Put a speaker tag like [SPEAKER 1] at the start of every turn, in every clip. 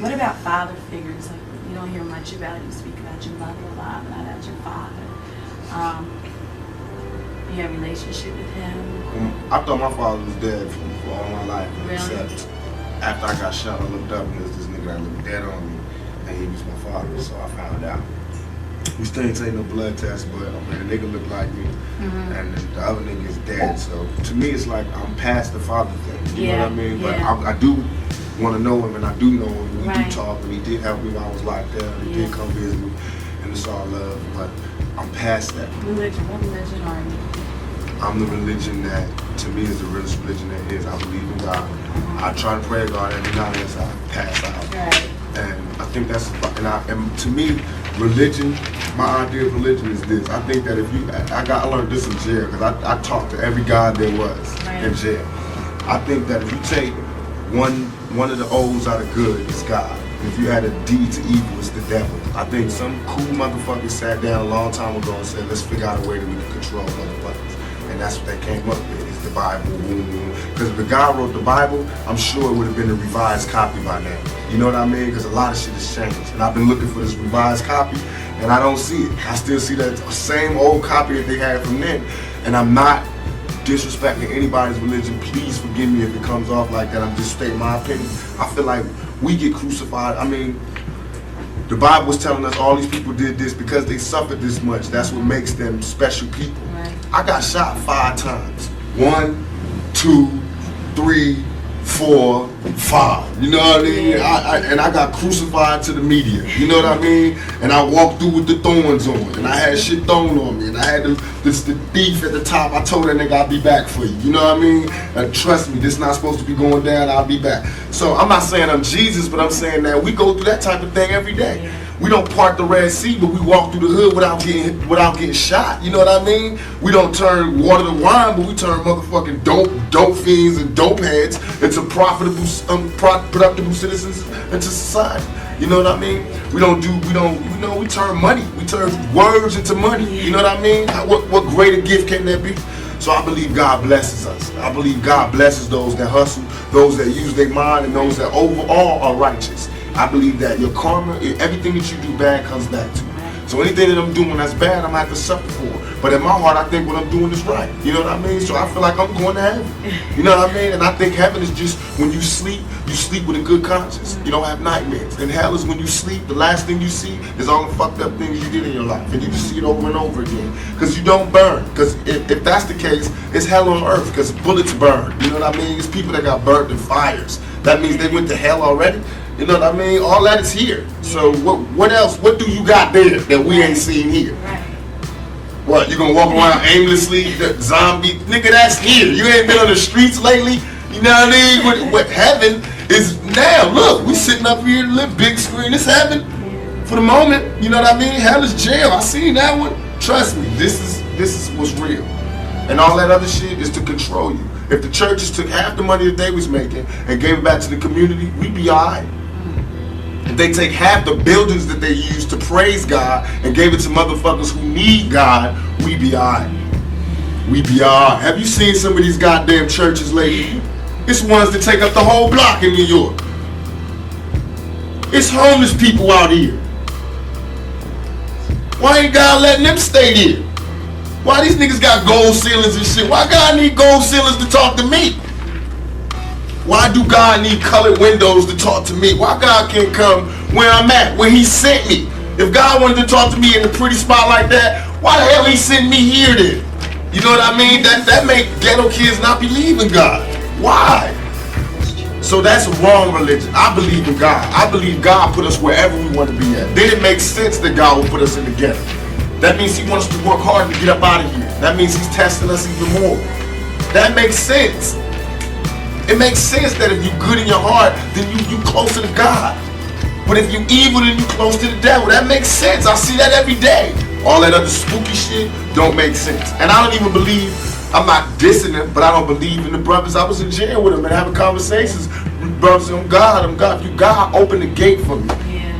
[SPEAKER 1] What about father figures? Like, you don't hear much about it. You speak about your mother a lot, but not about your father. You have a relationship with him?
[SPEAKER 2] I thought my father was dead for all my life.
[SPEAKER 1] Really?
[SPEAKER 2] Except after I got shot, I looked up and there's this nigga that looked dead on me, and he was my father. So I found out. We still ain't taking no blood test, but I mean, the nigga looked like me, and the other nigga is dead. So to me, it's like I'm past the father thing. You know what I mean? But I do want to know him, and I do know him. We do talk, and he did help me while I was locked down. He did come visit me, and it's all love. But I'm past that.
[SPEAKER 1] Religion? What religion are you?
[SPEAKER 2] I'm the religion that, to me, is the realest religion that is. I believe in God. I try to pray to God every night as I pass out.
[SPEAKER 1] Right.
[SPEAKER 2] And I think that's, and to me, religion, my idea of religion is this. I think that if you, I learned this in jail, because I talked to every God there was in jail. I think that if you take one of the O's out of good, it's God. If you had a D to evil, it's the devil. I think some cool motherfuckers sat down a long time ago and said, let's figure out a way that we can control motherfuckers. And that's what they came up with, is the Bible. Because if the guy wrote the Bible, I'm sure it would have been a revised copy by now. You know what I mean? Because a lot of shit has changed. And I've been looking for this revised copy, and I don't see it. I still see that same old copy that they had from then. And I'm not disrespecting anybody's religion. Please forgive me if it comes off like that. I'm just stating my opinion. I feel like we get crucified. I mean, the Bible was telling us all these people did this because they suffered this much. That's what makes them special people. Right. I got shot 5 times. 1, 2, 3, 4, 5. You know what I mean? And I got crucified to the media. You know what I mean? And I walked through with the thorns on, and I had shit thrown on me, and I had the thief at the top. I told that nigga I'll be back for you. You know what I mean? And trust me, this not supposed to be going down. I'll be back. So I'm not saying I'm Jesus, but I'm saying that we go through that type of thing every day. We don't part the Red Sea, but we walk through the hood without getting shot. You know what I mean? We don't turn water to wine, but we turn motherfucking dope fiends and dope heads into productive citizens into society. You know what I mean? We turn money. We turn words into money. You know what I mean? What greater gift can there be? So I believe God blesses us. I believe God blesses those that hustle, those that use their mind, and those that overall are righteous. I believe that your karma, everything that you do bad comes back to you. So anything that I'm doing that's bad, I'm going to have to suffer for. But in my heart, I think what I'm doing is right. You know what I mean? So I feel like I'm going to heaven. You know what I mean? And I think heaven is just when you sleep with a good conscience. You don't have nightmares. And hell is when you sleep, the last thing you see is all the fucked up things you did in your life. And you just see it over and over again. Because you don't burn. Because if that's the case, it's hell on earth. Because bullets burn. You know what I mean? It's people that got burnt in fires. That means they went to hell already. You know what I mean? All that is here. So what else? What do you got there that we ain't seen here? What, you gonna walk around aimlessly, the zombie? Nigga, that's here. You ain't been on the streets lately? You know what I mean? What heaven is now. Look, we sitting up here, live big screen. It's heaven for the moment. You know what I mean? Hell is jail. I seen that one. Trust me, this is what's real. And all that other shit is to control you. If the churches took half the money that they was making and gave it back to the community, we'd be alright. If they take half the buildings that they use to praise God and gave it to motherfuckers who need God, we be alright. We be alright. Have you seen some of these goddamn churches lately? It's ones that take up the whole block in New York. It's homeless people out here. Why ain't God letting them stay there? Why these niggas got gold ceilings and shit? Why God need gold ceilings to talk to me? Why do God need colored windows to talk to me? Why God can't come where I'm at, where he sent me? If God wanted to talk to me in a pretty spot like that, why the hell he sent me here then? You know what I mean? That make ghetto kids not believe in God. Why? So that's wrong religion. I believe in God. I believe God put us wherever we want to be at. Then it makes sense that God will put us in the ghetto. That means he wants us to work hard to get up out of here. That means he's testing us even more. That makes sense. It makes sense that if you're good in your heart, then you closer to God. But if you evil, then you close to the devil. That makes sense. I see that every day. All that other spooky shit don't make sense. And I don't even believe, I'm not dissing them, but I don't believe in the brothers. I was in jail with them and having conversations with brothers. I'm God. If you God, open the gate for me.
[SPEAKER 1] Yeah.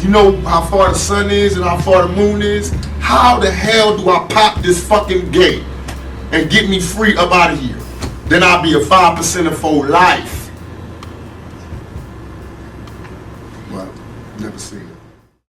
[SPEAKER 2] You know how far the sun is and how far the moon is? How the hell do I pop this fucking gate and get me free up out of here? Then I'll be a 5% for life. but never seen it.